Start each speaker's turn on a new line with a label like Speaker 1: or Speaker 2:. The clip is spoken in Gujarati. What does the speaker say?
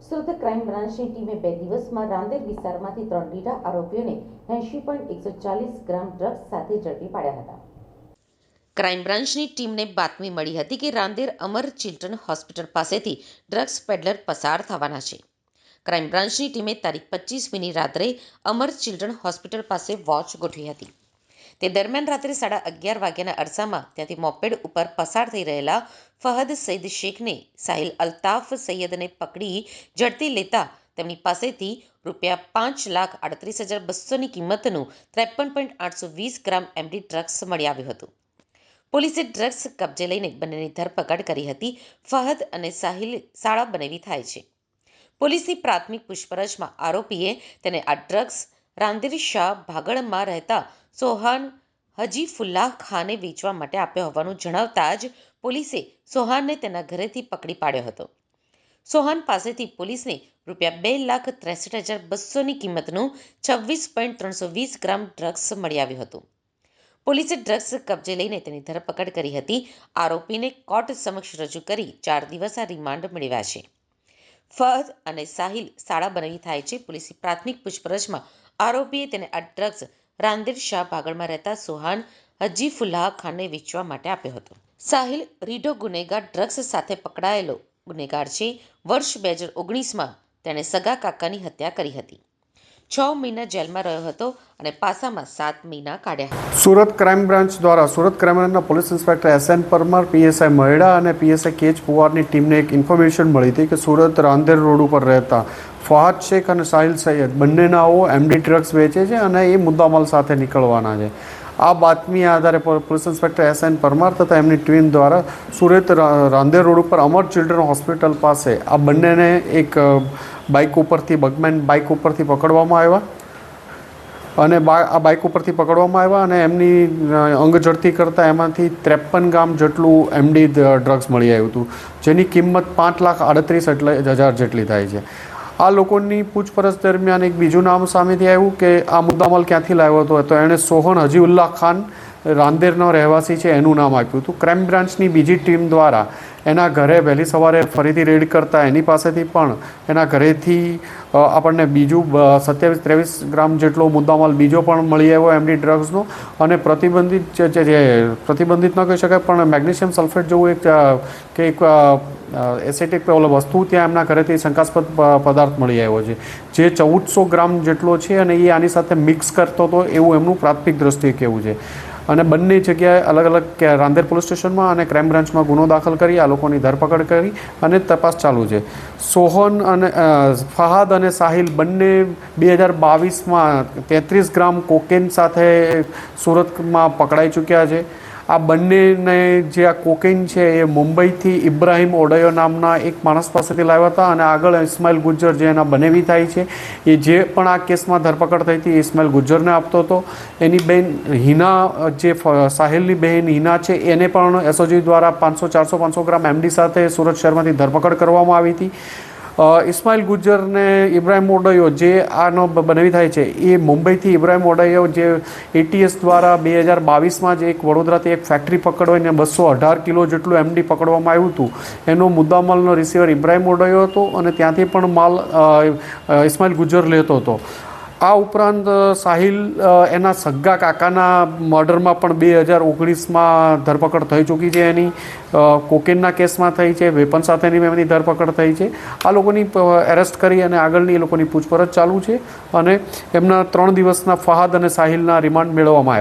Speaker 1: સુરત ક્રાઇમ બ્રાન્ચની ટીમે 2 દિવસમાં રાંદેર વિસ્તારમાંથી 3 લીડા આરોપીઓને 80.140 ગ્રામ ડ્રગ્સ સાથે ઝડપી પાડ્યા હતા. ક્રાઇમ બ્રાન્ચની ટીમને બાતમી મળી હતી કે રાંદેર અમર ચિલ્ડ્રન હોસ્પિટલ પાસેથી ડ્રગ્સ પેડલર પસાર થવાના છે. ક્રાઇમ બ્રાન્ચની ટીમે તારીખ 25મીની રાત્રે અમર ચિલ્ડ્રન હોસ્પિટલ પાસે વોચ ગોઠવી હતી. તે દરમિયાન રાત્રે 11:30 વાગ્યાના અરસામાં ત્યાંથી મોપેડ ઉપર પસાર થઈ રહેલા ફહદ સઈદ શેખને સાહિલ અલ્તાફ સૈયદને પકડી ઝડપી લેતા તેમની પાસેથી ₹5,38,200ની કિંમતનું 53.820 ગ્રામ એમડી ડ્રગ્સ મળી આવ્યું હતું. પોલીસે ડ્રગ્સ કબજે લઈને બંનેની ધરપકડ કરી હતી. ફહદ અને સાહિલ શાળા બનેવી થાય છે. પોલીસની પ્રાથમિક પૂછપરછમાં આરોપીએ તેને આ ડ્રગ્સ રાંદેર શાહ ભાગળમાં રહેતા સોહાન હજીફુલ્લાહ ખાને વેચવા માટે આપ્યો હોવાનું જણાવતા જ પોલીસે સોહાનને તેના ઘરેથી પકડી પાડ્યો હતો. સોહાન પાસેથી પોલીસને ₹2,63,200ની કિંમતનું 26.320 ગ્રામ ડ્રગ્સ મળી આવ્યું હતું. પોલીસે ડ્રગ્સ કબજે લઈને તેની ધરપકડ કરી હતી. આરોપીને કોર્ટ સમક્ષ રજૂ કરી 4 દિવસના રિમાન્ડ મેળવ્યા છે. ફહદ અને સાહિલ શાળા બનેવી થાય છે. પોલીસની પ્રાથમિક પૂછપરછમાં આરોપીએ તેને આ ડ્રગ્સ રાંદેર શાહ ભાગળમાં રહેતા સોહાન હજીફુલ્લાહ ખાનને વેચવા માટે આપ્યો હતો. સાહિલ રીઢો ગુનેગાર ડ્રગ્સ સાથે પકડાયેલો ગુનેગાર છે. વર્ષ 2019માં તેણે સગા કાકાની હત્યા કરી હતી. 6 મહિના જેલમાં રહ્યો હતો અને પાસામાં 7 મહિના કાઢ્યા હતા.
Speaker 2: સુરત ક્રાઇમ બ્રાન્ચ દ્વારા સુરત ક્રાઇમ બ્રાન્ચના police inspector SN Parmar, PSI Maheda અને PSI KH પુવારની ટીમને એક ઇન્ફોર્મેશન મળી હતી કે સુરત રાંદેર રોડ ઉપર રહેતા ફહાદ શેખ અને સાહિલ સૈયદ બંનેનાઓ એમડી ડ્રગ્સ વેચે છે અને એ મુદ્દામાલ સાથે નીકળવાના છે. આ બાતમી આધારે પોલીસ ઇન્સ્પેક્ટર SN પરમાર તથા એમની ટીમ દ્વારા સુરત રાંદેર રોડ ઉપર અમર ચિલ્ડ્રન હોસ્પિટલ પાસે આ બંનેને એક બાઇક ઉપરથી બગમેન બાઇક ઉપરથી પકડવામાં આવ્યા અને આ બાઇક ઉપરથી પકડવામાં આવ્યા અને એમની અંગઝડતી કરતાં એમાંથી 53 ગ્રામ જેટલું એમડી ડ્રગ્સ મળી આવ્યું હતું, જેની કિંમત 5,38,000 જેટલી થાય છે. આ લોકોની પૂછપરછ દરમિયાન એક બીજું નામ સામેથી આવ્યું કે આ મુદ્દામાલ ક્યાંથી લાવ્યો હતો, તો એણે સોહન હજીઉલ્લાહ ખાન રાંદેરનો રહેવાસી છે એનું નામ આપ્યું હતું. ક્રાઇમ બ્રાન્ચની બીજી ટીમ દ્વારા એના ઘરે વહેલી સવારે ફરીથી રેડ કરતાં એની પાસેથી પણ એના ઘરેથી આપણને બીજું 27-23 ગ્રામ જેટલો મુદ્દામાલ બીજો પણ મળી આવ્યો એમડી ડ્રગ્સનો અને પ્રતિબંધિત પ્રતિબંધિત ન કહી શકાય પણ મેગ્નેશિયમ સલ્ફેટ જેવું એક એસેટિક વસ્તુ ત્યાં એમના ઘરેથી શંકાસ્પદ પદાર્થ મળી આવ્યો છે, જે 1400 ગ્રામ જેટલો છે અને એ આની સાથે મિક્સ કરતો હતો એવું એમનું પ્રાથમિક દ્રષ્ટિએ કહેવું છે. અને બંને જગ્યાએ અલગ અલગ રાંદેર પોલીસ સ્ટેશનમાં અને ક્રાઇમ બ્રાન્ચમાં ગુનો દાખલ કરી આ લોકોની ધરપકડ કરી અને તપાસ ચાલુ છે. સોહન અને ફહાદ અને સાહિલ બંને 2022માં 33 ગ્રામ કોકેન સાથે સુરતમાં પકડાઈ ચૂક્યા છે. આ બંનેને જે આ કોકેન છે એ મુંબઈથી ઇબ્રાહિમ ઓડયો નામના એક માણસ પાસેથી લાવ્યા હતા અને આગળ ઇસ્માઇલ ગુજ્જર જે એના બનેવી થાય છે એ જે પણ આ કેસમાં ધરપકડ થઈ હતી ઇસ્માઇલ ગુજ્જરને આપતો હતો. એની બહેન હિના, જે સાહિલની બહેન હિના છે, એને પણ SOG દ્વારા 500 ગ્રામ એમડી સાથે સુરત શહેરમાંથી ધરપકડ કરવામાં આવી હતી. ઇસ્માઇલ ગુજ્જરને ઇબ્રાહિમ ઓડયો જે આનો બનેવી થાય છે એ મુંબઈથી ઇબ્રાહિમ ઓડયો જે ATS દ્વારા 2022માં જ એક વડોદરાથી એક ફેક્ટરી પકડવાઈને 218 કિલો જેટલું એમડી પકડવામાં આવ્યું હતું. એનો મુદ્દામાલનો રિસીવર ઇબ્રાહિમ ઓડયો હતો અને ત્યાંથી પણ માલ ઇસ્માઇલ ગુજ્જર લેતો હતો. આ ઉપરાંત સાહિલ એના સગ્ગા કાકાના મર્ડરમાં પણ 2019માં ધરપકડ થઈ ચૂકી છે. એની કોકેનના કેસમાં થઈ છે, વેપન સાથેની એમની ધરપકડ થઈ છે. આ લોકોની એરેસ્ટ કરી અને આગળની એ લોકોની પૂછપરછ ચાલુ છે અને એમના 3 દિવસના ફહાદ અને સાહિલના રિમાન્ડ મેળવવામાં આવ્યા.